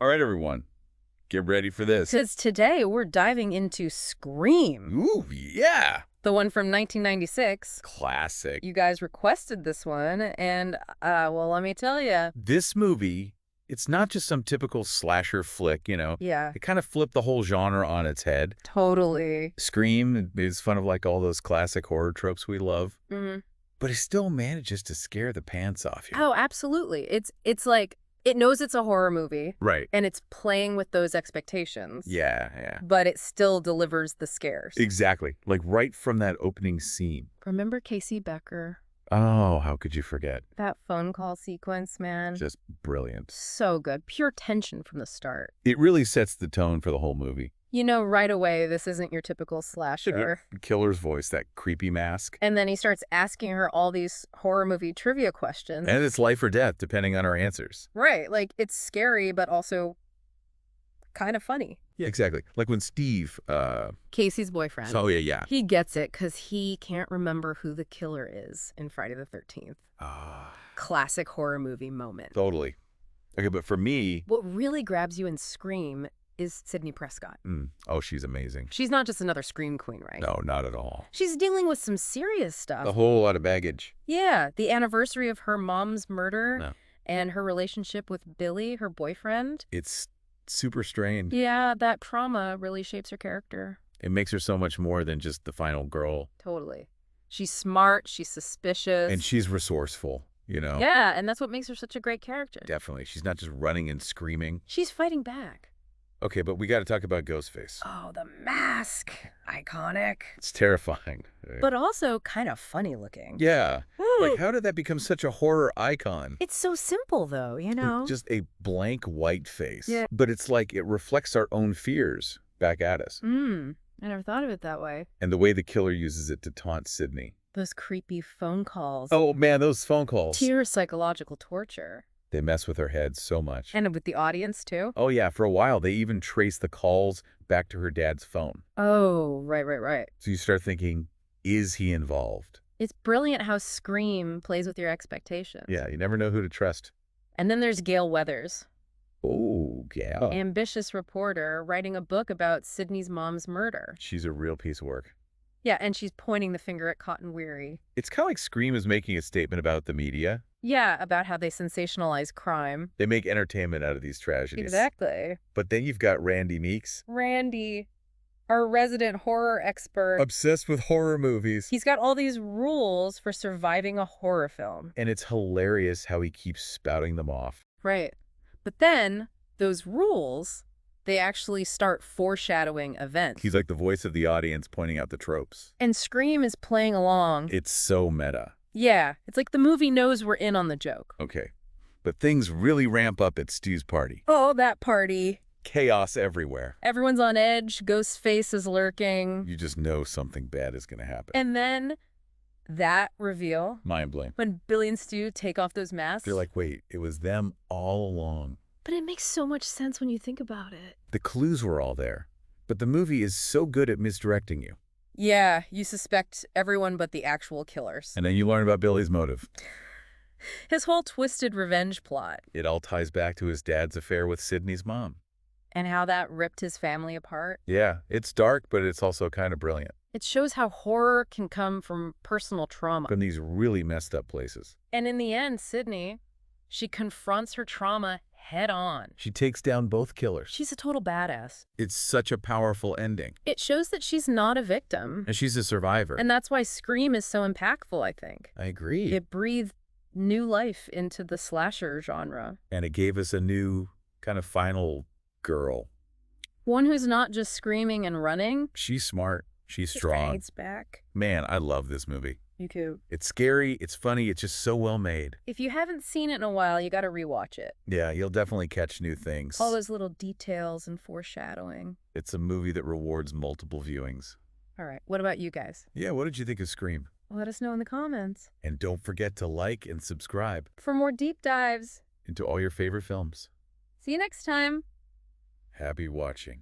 All right, everyone, get ready for this. Because today we're diving into Scream, Ooh, yeah. the one from 1996. Classic. You guys requested this one, and, well, let me tell you. This movie, it's not just some typical slasher flick, Yeah, It kind of flipped the whole genre on its head. totally. Scream is fun of like all those classic horror tropes we love, Hmm. but it still manages to scare the pants off you. Oh, absolutely. It's like, it knows it's a horror movie, Right. and it's playing with those expectations. Yeah. But it still delivers the scares. Exactly. Like right from that opening scene. Remember Casey Becker? Oh, how could you forget? That phone call sequence, man. Just brilliant. So good. Pure tension from the start. It really sets the tone for the whole movie. You know right away this isn't your typical slasher. Killer's voice, that creepy mask. And then he starts asking her all these horror movie trivia questions. And it's life or death, depending on our answers. Right. Like, it's scary, but also kind of funny. Yeah, exactly. Like when Steve, Casey's boyfriend. oh, yeah. He gets it because he can't remember who the killer is in Friday the 13th. Ah, Classic horror movie moment. totally. Okay, but for me, What really grabs you in Scream is Sidney Prescott. oh, she's amazing. She's not just another Scream queen, right? No, not at all. She's dealing with some serious stuff. A whole lot of baggage. Yeah, the anniversary of her mom's murder No. and her relationship with Billy, her boyfriend. It's super strained. Yeah, that trauma really shapes her character. It makes her so much more than just the final girl. Totally. She's smart, she's suspicious. And she's resourceful, Yeah, and that's what makes her such a great character. Definitely. She's not just running and screaming. She's fighting back. Okay, but we got to talk about Ghostface. Oh, the mask. Iconic. It's terrifying. But also kind of funny looking. Yeah. Ooh. Like, how did that become such a horror icon? It's so simple, though, you know? Just a blank white face. Yeah. But it's like it reflects our own fears back at us. I never thought of it that way. And the way the killer uses it to taunt Sidney. Those creepy phone calls. Oh, man, those phone calls. Pure psychological torture. They mess with her head so much. And with the audience, too. Oh, yeah, for a while, they even trace the calls back to her dad's phone. Oh, right. So you start thinking, is he involved? It's brilliant how Scream plays with your expectations. Yeah, you never know who to trust. And then there's Gail Weathers, Oh, yeah. ambitious reporter writing a book about Sidney's mom's murder. She's a real piece of work. Yeah, and she's pointing the finger at Cotton Weary. It's kind of like Scream is making a statement about the media. Yeah, about how they sensationalize crime. They make entertainment out of these tragedies. Exactly. But then you've got Randy Meeks. Randy, our resident horror expert. Obsessed with horror movies. He's got all these rules for surviving a horror film. And it's hilarious how he keeps spouting them off. Right. But then, those rules, they actually start foreshadowing events. He's like the voice of the audience pointing out the tropes. And Scream is playing along. It's so meta. Yeah, it's like the movie knows we're in on the joke. Okay. But things really ramp up at Stu's party. Oh, that party. Chaos everywhere. Everyone's on edge. Ghostface is lurking. You just know something bad is going to happen. And then that reveal, Mind blowing. when Billy and Stu take off those masks. They're like, wait, it was them all along. But it makes so much sense when you think about it. The clues were all there. But the movie is so good at misdirecting you. Yeah, you suspect everyone but the actual killers. And then you learn about Billy's motive. His whole twisted revenge plot. It all ties back to his dad's affair with Sidney's mom. And how that ripped his family apart. Yeah, it's dark, but it's also kind of brilliant. It shows how horror can come from personal trauma. From these really messed up places. And in the end, Sidney, she confronts her trauma head on. She takes down both killers. She's a total badass. It's such a powerful ending. It shows that she's not a victim. And she's a survivor. And that's why Scream is so impactful, I think. I agree. It breathed new life into the slasher genre. And it gave us a new kind of final girl. One who's not just screaming and running. She's smart. She's strong. Fights back. Man, I love this movie. You too. It's scary, it's funny, it's just so well made. If you haven't seen it in a while, you gotta rewatch it. Yeah, you'll definitely catch new things. All those little details and foreshadowing. It's a movie that rewards multiple viewings. All right, what about you guys? Yeah, what did you think of Scream? Let us know in the comments. And don't forget to like and subscribe For more deep dives. into all your favorite films. See you next time. Happy watching.